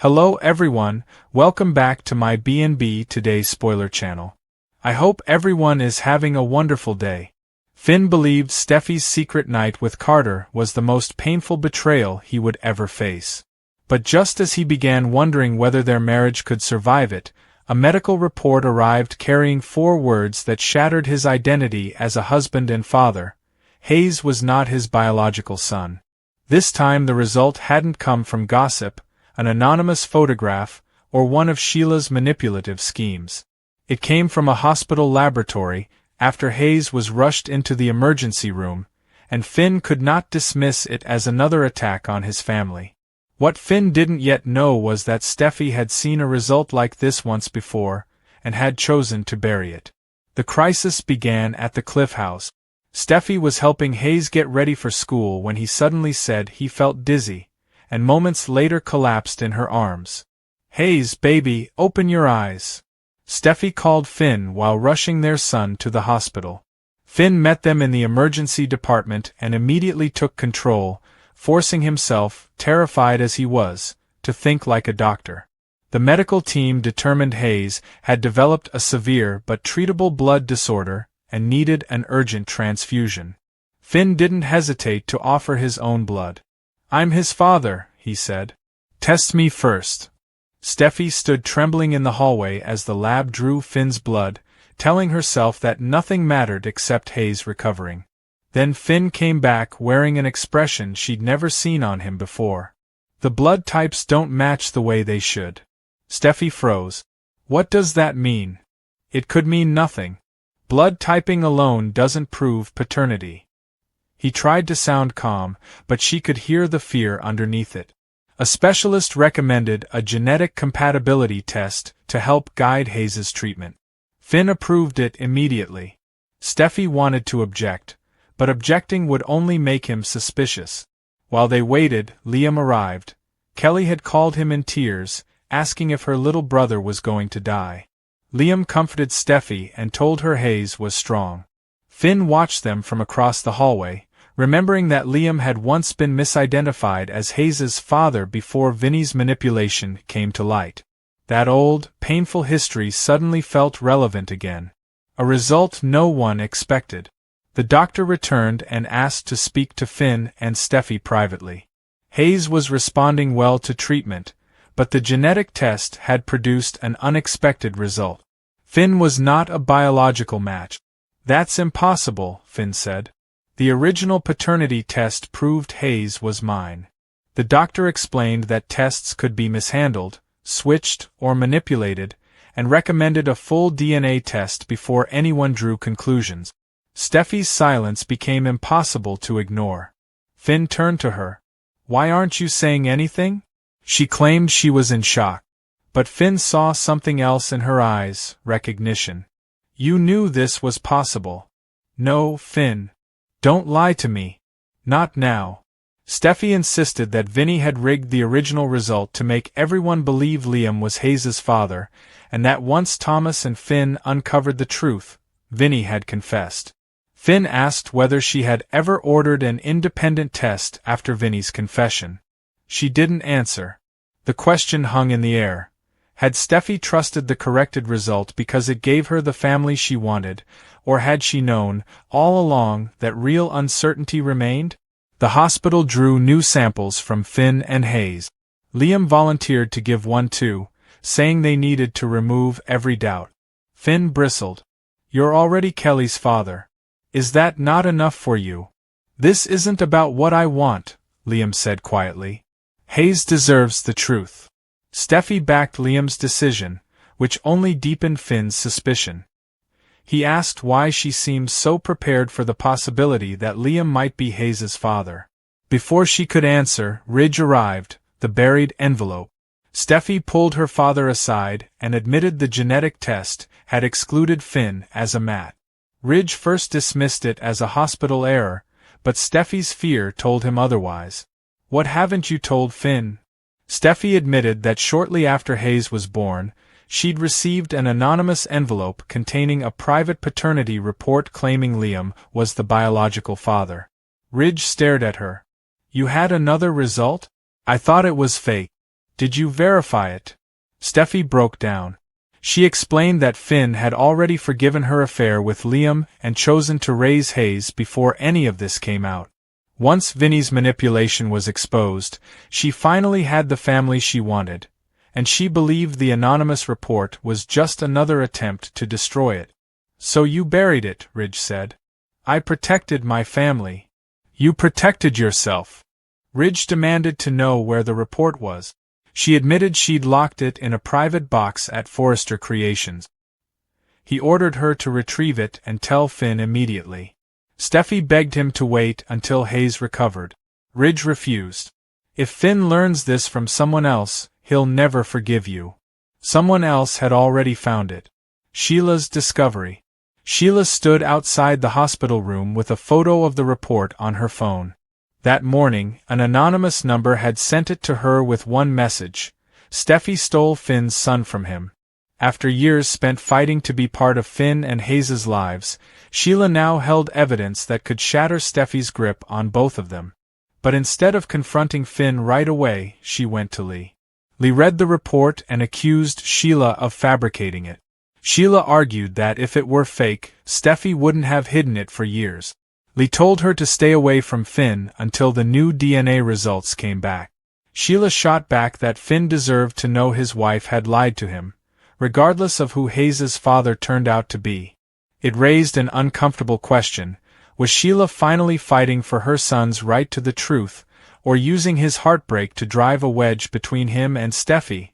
Hello everyone, welcome back to my B&B Today spoiler channel. I hope everyone is having a wonderful day. Finn believed Steffy's secret night with Carter was the most painful betrayal he would ever face. But just as he began wondering whether their marriage could survive it, a medical report arrived carrying 4 words that shattered his identity as a husband and father. Hayes was not his biological son. This time the result hadn't come from gossip, an anonymous photograph, or one of Sheila's manipulative schemes. It came from a hospital laboratory, after Hayes was rushed into the emergency room, and Finn could not dismiss it as another attack on his family. What Finn didn't yet know was that Steffy had seen a result like this once before, and had chosen to bury it. The crisis began at the Cliff House. Steffy was helping Hayes get ready for school when he suddenly said he felt dizzy, and moments later collapsed in her arms. "Hayes, baby, open your eyes," Steffy called Finn while rushing their son to the hospital. Finn met them in the emergency department and immediately took control, forcing himself, terrified as he was, to think like a doctor. The medical team determined Hayes had developed a severe but treatable blood disorder and needed an urgent transfusion. Finn didn't hesitate to offer his own blood. "I'm his father," he said. "Test me first." Steffy stood trembling in the hallway as the lab drew Finn's blood, telling herself that nothing mattered except Hayes recovering. Then Finn came back wearing an expression she'd never seen on him before. "The blood types don't match the way they should." Steffy froze. "What does that mean?" "It could mean nothing. Blood typing alone doesn't prove paternity." He tried to sound calm, but she could hear the fear underneath it. A specialist recommended a genetic compatibility test to help guide Hayes's treatment. Finn approved it immediately. Steffy wanted to object, but objecting would only make him suspicious. While they waited, Liam arrived. Kelly had called him in tears, asking if her little brother was going to die. Liam comforted Steffy and told her Hayes was strong. Finn watched them from across the hallway, remembering that Liam had once been misidentified as Hayes's father before Vinny's manipulation came to light. That old, painful history suddenly felt relevant again. A result no one expected. The doctor returned and asked to speak to Finn and Steffy privately. Hayes was responding well to treatment, but the genetic test had produced an unexpected result. Finn was not a biological match. "That's impossible," Finn said. "The original paternity test proved Hayes was mine." The doctor explained that tests could be mishandled, switched, or manipulated, and recommended a full DNA test before anyone drew conclusions. Steffy's silence became impossible to ignore. Finn turned to her. "Why aren't you saying anything?" She claimed she was in shock. But Finn saw something else in her eyes, recognition. "You knew this was possible." "No, Finn. Don't lie to me. Not now." Steffy insisted that Vinny had rigged the original result to make everyone believe Liam was Hayes's father, and that once Thomas and Finn uncovered the truth, Vinny had confessed. Finn asked whether she had ever ordered an independent test after Vinny's confession. She didn't answer. The question hung in the air. Had Steffy trusted the corrected result because it gave her the family she wanted, or had she known, all along, that real uncertainty remained? The hospital drew new samples from Finn and Hayes. Liam volunteered to give one too, saying they needed to remove every doubt. Finn bristled. "You're already Kelly's father. Is that not enough for you?" "This isn't about what I want," Liam said quietly. "Hayes deserves the truth." Steffy backed Liam's decision, which only deepened Finn's suspicion. He asked why she seemed so prepared for the possibility that Liam might be Hayes's father. Before she could answer, Ridge arrived, the buried envelope. Steffy pulled her father aside and admitted the genetic test had excluded Finn as a match. Ridge first dismissed it as a hospital error, but Steffy's fear told him otherwise. "What haven't you told Finn?" Steffy admitted that shortly after Hayes was born, she'd received an anonymous envelope containing a private paternity report claiming Liam was the biological father. Ridge stared at her. "You had another result? I thought it was fake." Did you verify it? Steffy broke down. She explained that Finn had already forgiven her affair with Liam and chosen to raise Hayes before any of this came out. Once Vinny's manipulation was exposed, she finally had the family she wanted, and she believed the anonymous report was just another attempt to destroy it. So you buried it, Ridge said. I protected my family. You protected yourself. Ridge demanded to know where the report was. She admitted she'd locked it in a private box at Forrester Creations. He ordered her to retrieve it and tell Finn immediately. Steffy begged him to wait until Hayes recovered. Ridge refused. If Finn learns this from someone else, he'll never forgive you. Someone else had already found it. Sheila's discovery. Sheila stood outside the hospital room with a photo of the report on her phone. That morning, an anonymous number had sent it to her with one message: Steffy stole Finn's son from him. After years spent fighting to be part of Finn and Hayes's lives, Sheila now held evidence that could shatter Steffy's grip on both of them. But instead of confronting Finn right away, she went to Lee. Lee read the report and accused Sheila of fabricating it. Sheila argued that if it were fake, Steffy wouldn't have hidden it for years. Lee told her to stay away from Finn until the new DNA results came back. Sheila shot back that Finn deserved to know his wife had lied to him, regardless of who Hayes's father turned out to be. It raised an uncomfortable question: was Sheila finally fighting for her son's right to the truth, or using his heartbreak to drive a wedge between him and Steffy?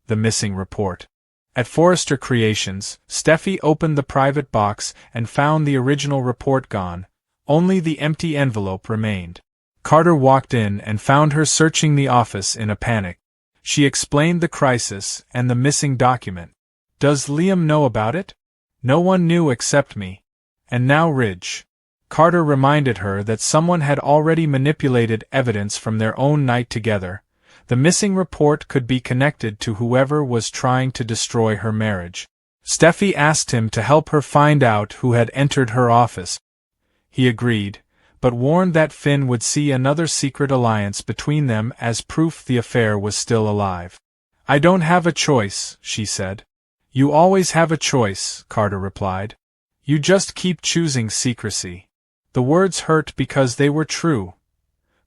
The missing report. At Forrester Creations, Steffy opened the private box and found the original report gone. Only the empty envelope remained. Carter walked in and found her searching the office in a panic. She explained the crisis and the missing document. Does Liam know about it? No one knew except me. And now Ridge. Carter reminded her that someone had already manipulated evidence from their own night together. The missing report could be connected to whoever was trying to destroy her marriage. Steffy asked him to help her find out who had entered her office. He agreed, but warned that Finn would see another secret alliance between them as proof the affair was still alive. I don't have a choice, she said. You always have a choice, Carter replied. You just keep choosing secrecy. The words hurt because they were true.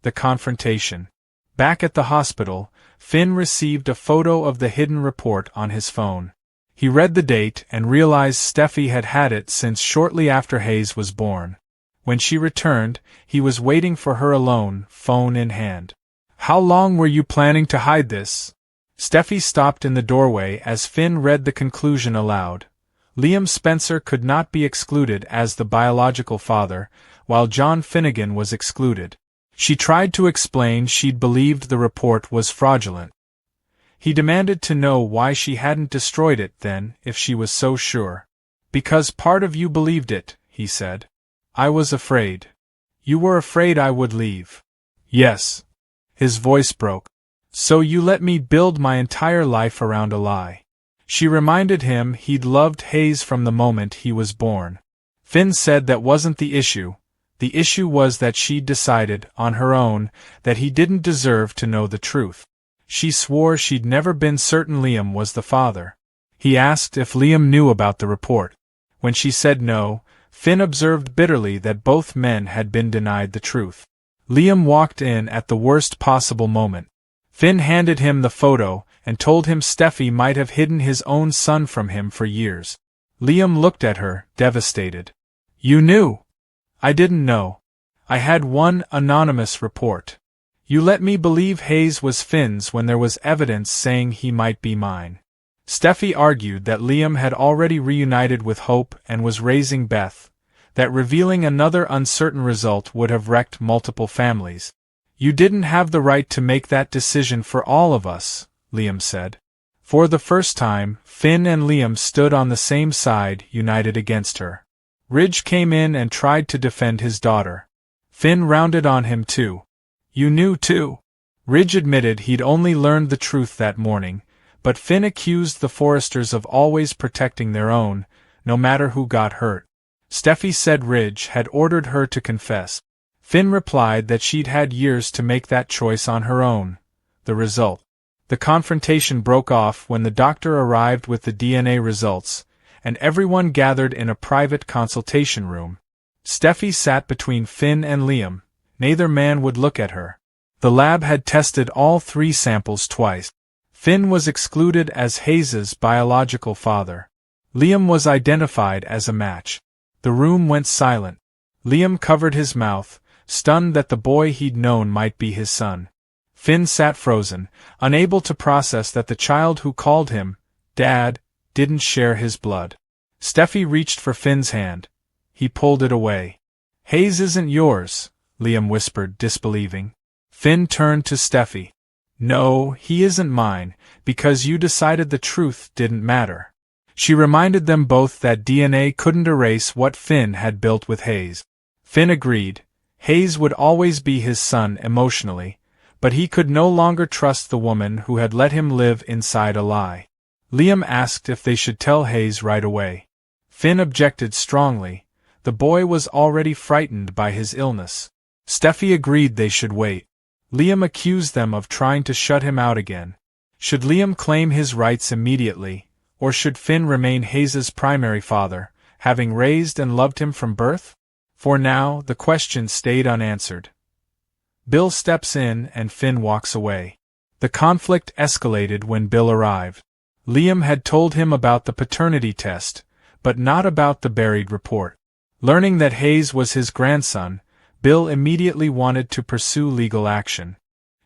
The confrontation. Back at the hospital, Finn received a photo of the hidden report on his phone. He read the date and realized Steffy had had it since shortly after Hayes was born. When she returned, he was waiting for her alone, phone in hand. How long were you planning to hide this? Steffy stopped in the doorway as Finn read the conclusion aloud. Liam Spencer could not be excluded as the biological father, while John Finnegan was excluded. She tried to explain she'd believed the report was fraudulent. He demanded to know why she hadn't destroyed it then, if she was so sure. Because part of you believed it, he said. I was afraid. You were afraid I would leave. Yes. His voice broke. So you let me build my entire life around a lie. She reminded him he'd loved Hayes from the moment he was born. Finn said that wasn't the issue. The issue was that she'd decided, on her own, that he didn't deserve to know the truth. She swore she'd never been certain Liam was the father. He asked if Liam knew about the report. When she said no, Finn observed bitterly that both men had been denied the truth. Liam walked in at the worst possible moment. Finn handed him the photo and told him Steffy might have hidden his own son from him for years. Liam looked at her, devastated. You knew. I didn't know. I had one anonymous report. You let me believe Hayes was Finn's when there was evidence saying he might be mine. Steffy argued that Liam had already reunited with Hope and was raising Beth, that revealing another uncertain result would have wrecked multiple families. You didn't have the right to make that decision for all of us, Liam said. For the first time, Finn and Liam stood on the same side, united against her. Ridge came in and tried to defend his daughter. Finn rounded on him too. You knew too. Ridge admitted he'd only learned the truth that morning, but Finn accused the Forresters of always protecting their own, no matter who got hurt. Steffy said Ridge had ordered her to confess. Finn replied that she'd had years to make that choice on her own. The result. The confrontation broke off when the doctor arrived with the DNA results, and everyone gathered in a private consultation room. Steffy sat between Finn and Liam. Neither man would look at her. The lab had tested all 3 samples twice. Finn was excluded as Hayes's biological father. Liam was identified as a match. The room went silent. Liam covered his mouth, stunned that the boy he'd known might be his son. Finn sat frozen, unable to process that the child who called him Dad didn't share his blood. Steffy reached for Finn's hand. He pulled it away. "Hayes isn't yours," Liam whispered, disbelieving. Finn turned to Steffy. "No, he isn't mine, because you decided the truth didn't matter." She reminded them both that DNA couldn't erase what Finn had built with Hayes. Finn agreed. Hayes would always be his son emotionally, but he could no longer trust the woman who had let him live inside a lie. Liam asked if they should tell Hayes right away. Finn objected strongly. The boy was already frightened by his illness. Steffy agreed they should wait. Liam accused them of trying to shut him out again. Should Liam claim his rights immediately, or should Finn remain Hayes's primary father, having raised and loved him from birth? For now, the question stayed unanswered. Bill steps in and Finn walks away. The conflict escalated when Bill arrived. Liam had told him about the paternity test, but not about the buried report. Learning that Hayes was his grandson, Bill immediately wanted to pursue legal action.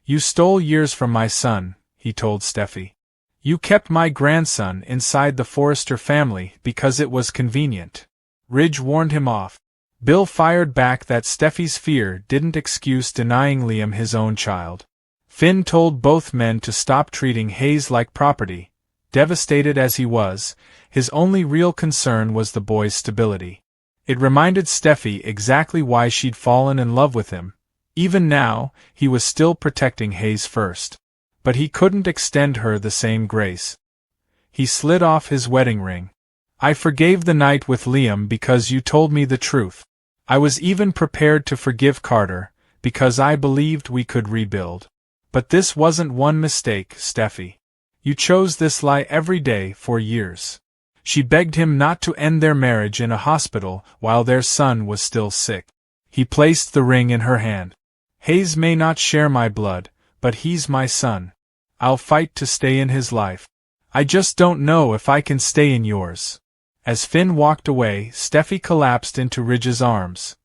"You stole years from my son," he told Steffy. "You kept my grandson inside the Forrester family because it was convenient." Ridge warned him off. Bill fired back that Steffy's fear didn't excuse denying Liam his own child. Finn told both men to stop treating Hayes like property. Devastated as he was, his only real concern was the boy's stability. It reminded Steffy exactly why she'd fallen in love with him. Even now, he was still protecting Hayes first. But he couldn't extend her the same grace. He slid off his wedding ring. "I forgave the night with Liam because you told me the truth. I was even prepared to forgive Carter, because I believed we could rebuild. But this wasn't one mistake, Steffy. You chose this lie every day for years." She begged him not to end their marriage in a hospital while their son was still sick. He placed the ring in her hand. "Hayes may not share my blood, but he's my son. I'll fight to stay in his life. I just don't know if I can stay in yours." As Finn walked away, Steffy collapsed into Ridge's arms.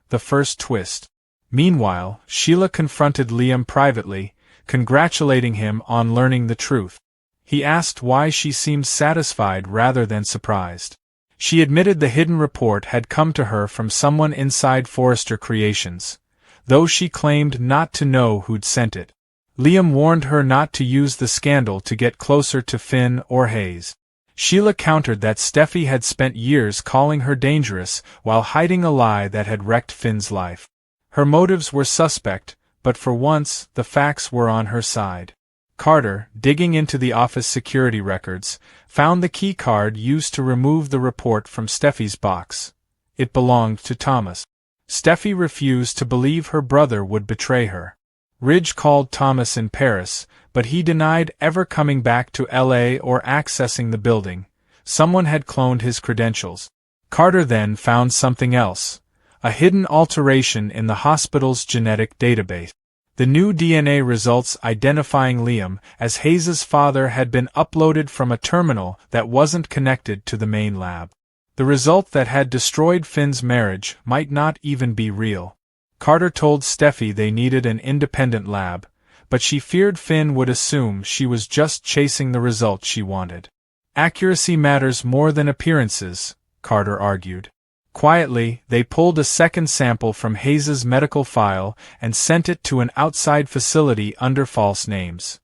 The first twist. Meanwhile, Sheila confronted Liam privately, congratulating him on learning the truth. He asked why she seemed satisfied rather than surprised. She admitted the hidden report had come to her from someone inside Forrester Creations, though she claimed not to know who'd sent it. Liam warned her not to use the scandal to get closer to Finn or Hayes. Sheila countered that Steffy had spent years calling her dangerous while hiding a lie that had wrecked Finn's life. Her motives were suspect, but for once, the facts were on her side. Carter, digging into the office security records, found the key card used to remove the report from Steffy's box. It belonged to Thomas. Steffy refused to believe her brother would betray her. Ridge called Thomas in Paris, but he denied ever coming back to LA or accessing the building. Someone had cloned his credentials. Carter then found something else, a hidden alteration in the hospital's genetic database. The new DNA results identifying Liam as Hayes's father had been uploaded from a terminal that wasn't connected to the main lab. The result that had destroyed Finn's marriage might not even be real. Carter told Steffy they needed an independent lab, but she feared Finn would assume she was just chasing the result she wanted. "Accuracy matters more than appearances," Carter argued. Quietly, they pulled a second sample from Hayes's medical file and sent it to an outside facility under false names.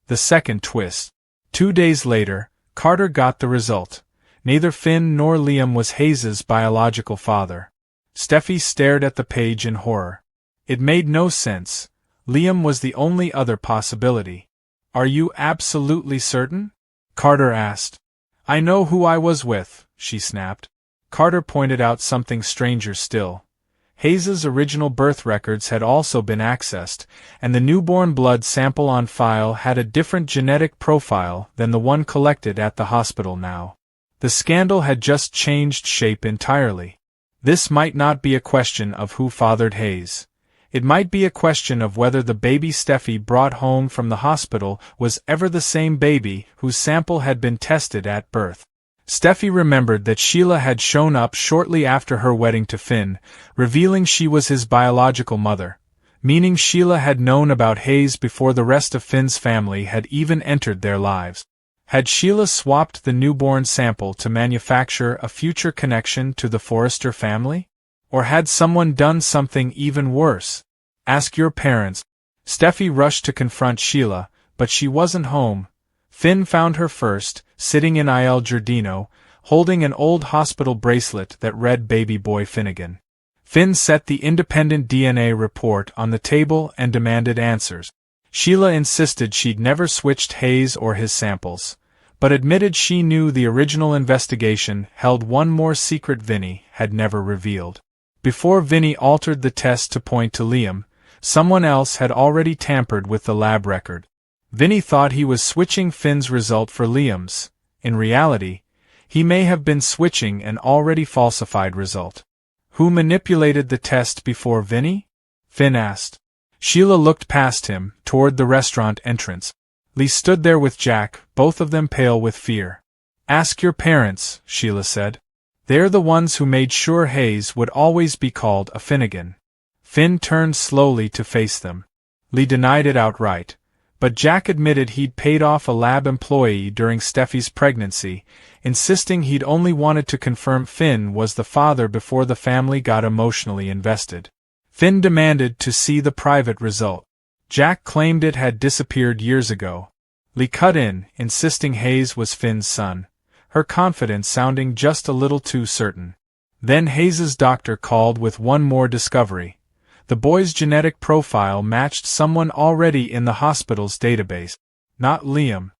The second twist. 2 days later, Carter got the result. Neither Finn nor Liam was Hayes's biological father. Steffy stared at the page in horror. It made no sense. Liam was the only other possibility. "Are you absolutely certain?" Carter asked. "I know who I was with," she snapped. Carter pointed out something stranger still. Hayes's original birth records had also been accessed, and the newborn blood sample on file had a different genetic profile than the one collected at the hospital now. The scandal had just changed shape entirely. This might not be a question of who fathered Hayes. It might be a question of whether the baby Steffy brought home from the hospital was ever the same baby whose sample had been tested at birth. Steffy remembered that Sheila had shown up shortly after her wedding to Finn, revealing she was his biological mother, meaning Sheila had known about Hayes before the rest of Finn's family had even entered their lives. Had Sheila swapped the newborn sample to manufacture a future connection to the Forrester family? Or had someone done something even worse? Ask your parents. Steffy rushed to confront Sheila, but she wasn't home. Finn found her first, sitting in Il Giardino, holding an old hospital bracelet that read Baby Boy Finnegan. Finn set the independent DNA report on the table and demanded answers. Sheila insisted she'd never switched Hayes or his samples, but admitted she knew the original investigation held one more secret Vinny had never revealed. Before Vinny altered the test to point to Liam, someone else had already tampered with the lab record. Vinny thought he was switching Finn's result for Liam's. In reality, he may have been switching an already falsified result. Who manipulated the test before Vinny? Finn asked. Sheila looked past him, toward the restaurant entrance. Lee stood there with Jack, both of them pale with fear. Ask your parents, Sheila said. They're the ones who made sure Hayes would always be called a Finnegan. Finn turned slowly to face them. Lee denied it outright, but Jack admitted he'd paid off a lab employee during Steffy's pregnancy, insisting he'd only wanted to confirm Finn was the father before the family got emotionally invested. Finn demanded to see the private result. Jack claimed it had disappeared years ago. Lee cut in, insisting Hayes was Finn's son, her confidence sounding just a little too certain. Then Hayes's doctor called with one more discovery. The boy's genetic profile matched someone already in the hospital's database. Not Liam.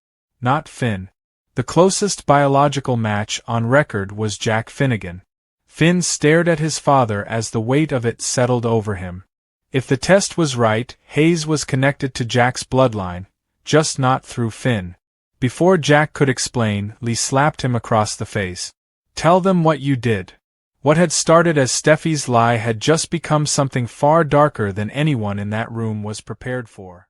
Not Finn. The closest biological match on record was Jack Finnegan. Finn stared at his father as the weight of it settled over him. If the test was right, Hayes was connected to Jack's bloodline, just not through Finn. Before Jack could explain, Lee slapped him across the face. Tell them what you did. What had started as Steffy's lie had just become something far darker than anyone in that room was prepared for.